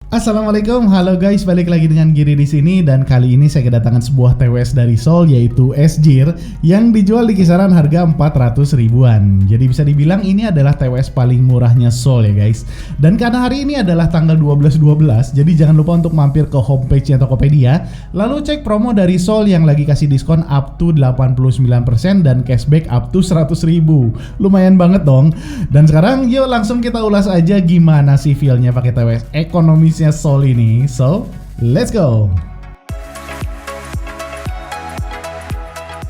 Assalamualaikum, halo guys, balik lagi dengan Giri di sini dan kali ini saya kedatangan sebuah TWS dari Seoul yaitu SGIR yang dijual di kisaran harga 400 ribuan. Jadi bisa dibilang ini adalah TWS paling murahnya Seoul ya guys. Dan karena hari ini adalah tanggal 12/12, jadi jangan lupa untuk mampir ke homepage-nya Tokopedia, lalu cek promo dari Seoul yang lagi kasih diskon up to 89% dan cashback up to 100 ribu. Lumayan banget dong. Dan sekarang yuk langsung kita ulas aja gimana sih feel-nya pakai TWS ekonomis Seoul ini. So, let's go.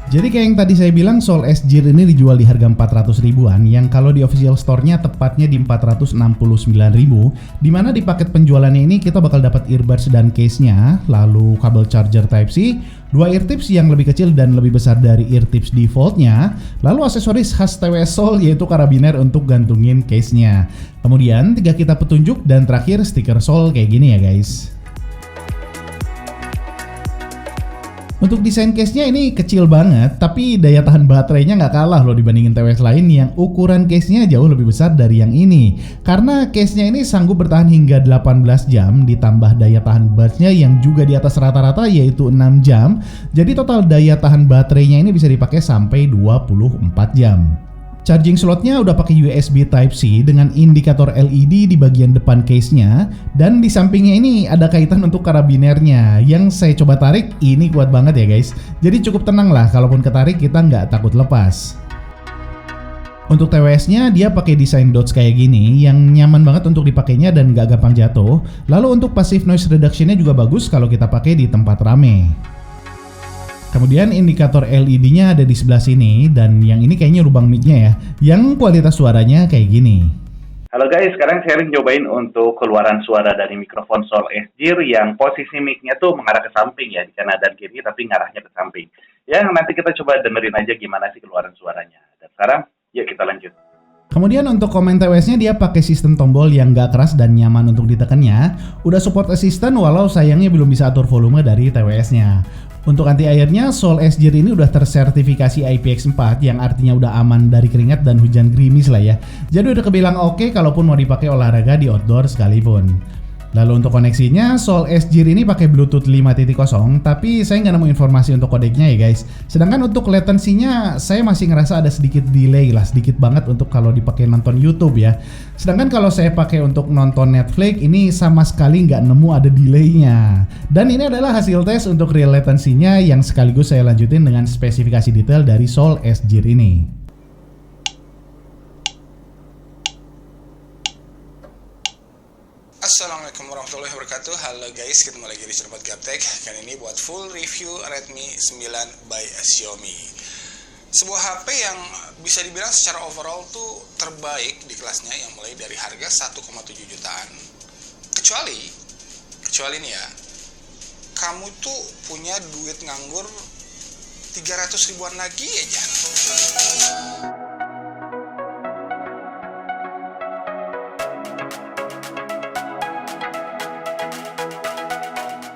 Jadi kayak yang tadi saya bilang, Seoul SGIR ini dijual di harga 400 ribuan yang kalau di official store-nya tepatnya di 469 ribu, dimana di paket penjualannya ini kita bakal dapat earbuds dan case-nya, lalu kabel charger Type-C, 2 ear tips yang lebih kecil dan lebih besar dari ear tips defaultnya, lalu aksesoris khas TWS Seoul yaitu karabiner untuk gantungin case-nya. Kemudian 3 kita petunjuk dan terakhir stiker Seoul kayak gini ya guys. Untuk desain case-nya ini kecil banget, tapi daya tahan baterainya nggak kalah loh dibandingin TWS lain yang ukuran case-nya jauh lebih besar dari yang ini. Karena case-nya ini sanggup bertahan hingga 18 jam, ditambah daya tahan buds-nya yang juga di atas rata-rata yaitu 6 jam. Jadi total daya tahan baterainya ini bisa dipakai sampai 24 jam. Charging slotnya udah pakai USB Type-C dengan indikator LED di bagian depan case-nya, dan di sampingnya ini ada kaitan untuk karabinernya yang saya coba tarik, ini kuat banget ya guys. Jadi cukup tenang lah, kalaupun ketarik kita nggak takut lepas. Untuk TWS-nya dia pakai desain dots kayak gini yang nyaman banget untuk dipakainya dan nggak gampang jatuh. Lalu untuk passive noise reduction-nya juga bagus kalau kita pakai di tempat rame. Kemudian indikator LED-nya ada di sebelah sini, dan yang ini kayaknya lubang mic-nya ya, yang kualitas suaranya kayak gini. Halo guys, sekarang saya nyobain untuk keluaran suara dari mikrofon Seoul SGIR yang posisi mic-nya tuh mengarah ke samping ya, di kanan dan kiri tapi ngarahnya ke samping. Ya, nanti kita coba dengerin aja gimana sih keluaran suaranya. Dan sekarang, yuk kita lanjut. Kemudian untuk komen TWS-nya dia pakai sistem tombol yang gak keras dan nyaman untuk ditekannya. Udah support assistant walau sayangnya belum bisa atur volume dari TWS-nya. Untuk anti airnya, Seoul SGIR ini udah tersertifikasi IPX4 yang artinya udah aman dari keringat dan hujan gerimis lah ya. Jadi udah kebilang oke kalaupun mau dipakai olahraga di outdoor sekalipun. Lalu untuk koneksinya, Seoul SGIR ini pakai Bluetooth 5.0, tapi saya nggak nemu informasi untuk kodeknya ya guys. Sedangkan untuk latency-nya, saya masih ngerasa ada sedikit delay lah, sedikit banget untuk kalau dipakai nonton YouTube ya. Sedangkan kalau saya pakai untuk nonton Netflix, ini sama sekali nggak nemu ada delay-nya. Dan ini adalah hasil tes untuk real latency-nya yang sekaligus saya lanjutin dengan spesifikasi detail dari Seoul SGIR ini. Assalamualaikum warahmatullahi wabarakatuh. Halo guys, ketemu lagi di Cermat Gaptek. Kali ini buat full review Redmi 9 by Xiaomi. Sebuah HP yang bisa dibilang secara overall tuh terbaik di kelasnya, yang mulai dari harga 1,7 jutaan. Kecuali nih ya, kamu tuh punya duit nganggur 300 ribuan lagi aja.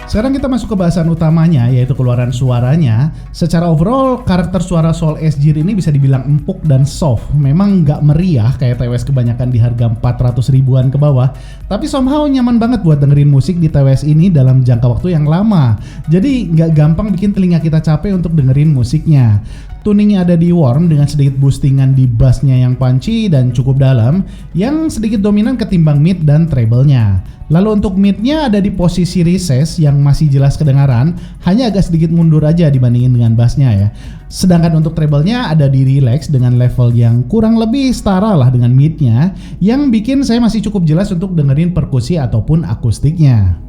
Sekarang kita masuk ke bahasan utamanya, yaitu keluaran suaranya. Secara overall, karakter suara Seoul SGIR ini bisa dibilang empuk dan soft. Memang nggak meriah kayak TWS kebanyakan di harga 400 ribuan ke bawah, tapi somehow nyaman banget buat dengerin musik di TWS ini dalam jangka waktu yang lama. Jadi nggak gampang bikin telinga kita capek untuk dengerin musiknya. Tuningnya ada di warm dengan sedikit boostingan di bassnya yang punchy dan cukup dalam, yang sedikit dominan ketimbang mid dan treble-nya. Lalu untuk mid-nya ada di posisi recess yang masih jelas kedengaran, hanya agak sedikit mundur aja dibandingin dengan bass-nya ya. Sedangkan untuk treble-nya ada di relax dengan level yang kurang lebih setara lah dengan mid-nya, yang bikin saya masih cukup jelas untuk dengerin perkusi ataupun akustiknya.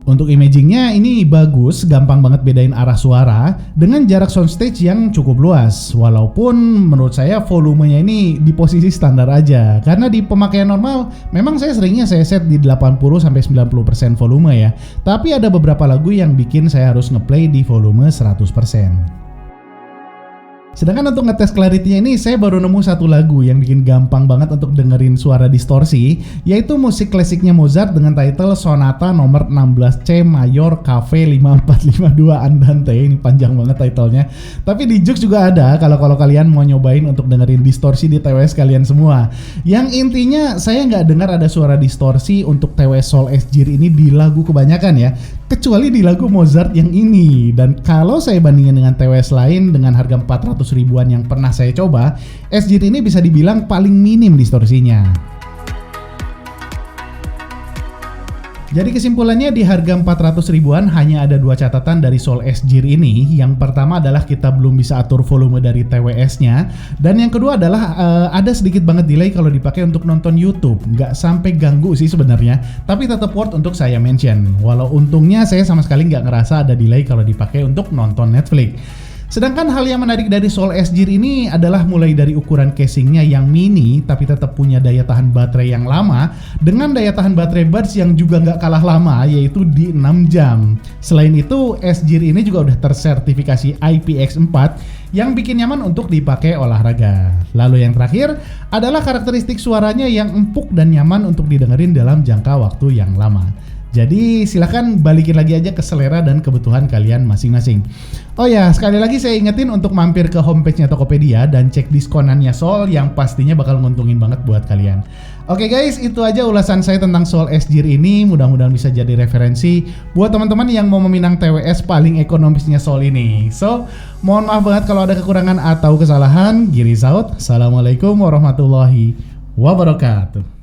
Untuk imagingnya ini bagus, gampang banget bedain arah suara dengan jarak soundstage yang cukup luas. Walaupun menurut saya volumenya ini di posisi standar aja, karena di pemakaian normal memang saya set di 80-90% volume ya. Tapi ada beberapa lagu yang bikin saya harus ngeplay di volume 100%. Untuk imagingnya ini bagus, gampang banget bedain arah suara dengan jarak soundstage yang cukup luas. Walaupun menurut saya volumenya ini di posisi standar aja, karena di pemakaian normal memang saya seringnya set di 80-90% volume ya. Tapi ada beberapa lagu yang bikin saya harus ngeplay di volume 100%. Sedangkan untuk ngetes clarity-nya ini saya baru nemu satu lagu yang bikin gampang banget untuk dengerin suara distorsi, yaitu musik klasiknya Mozart dengan title Sonata nomor 16 C Mayor KV 5452 Andante. Ini panjang banget titlenya. Tapi di Joox juga ada kalau kalian mau nyobain untuk dengerin distorsi di TWS kalian semua. Yang intinya saya nggak dengar ada suara distorsi untuk TWS Soul S-Jir ini di lagu kebanyakan ya, kecuali di lagu Mozart yang ini. Dan kalau saya bandingin dengan TWS lain dengan harga 400 ribuan yang pernah saya coba, S-Jir ini bisa dibilang paling minim distorsinya. Jadi kesimpulannya di harga 400 ribuan hanya ada dua catatan dari Soul S-Jir ini. Yang pertama adalah kita belum bisa atur volume dari TWS-nya, dan yang kedua adalah ada sedikit banget delay kalau dipakai untuk nonton YouTube. Nggak sampai ganggu sih sebenarnya, tapi tetap worth untuk saya mention. Walau untungnya saya sama sekali nggak ngerasa ada delay kalau dipakai untuk nonton Netflix. Sedangkan hal yang menarik dari Soul S-Jir ini adalah mulai dari ukuran casingnya yang mini tapi tetap punya daya tahan baterai yang lama dengan daya tahan baterai Buds yang juga nggak kalah lama, yaitu di 6 jam. Selain itu, S-Jir ini juga udah tersertifikasi IPX4 yang bikin nyaman untuk dipakai olahraga. Lalu yang terakhir adalah karakteristik suaranya yang empuk dan nyaman untuk didengerin dalam jangka waktu yang lama. Jadi silahkan balikin lagi aja ke selera dan kebutuhan kalian masing-masing. Oh ya, sekali lagi saya ingetin untuk mampir ke homepage-nya Tokopedia dan cek diskonannya Soul yang pastinya bakal nguntungin banget buat kalian. Oke guys, itu aja ulasan saya tentang Soul S-Jir ini. Mudah-mudahan bisa jadi referensi buat teman-teman yang mau meminang TWS paling ekonomisnya Soul ini. So, mohon maaf banget kalau ada kekurangan atau kesalahan. Giri Saud, Assalamualaikum warahmatullahi wabarakatuh.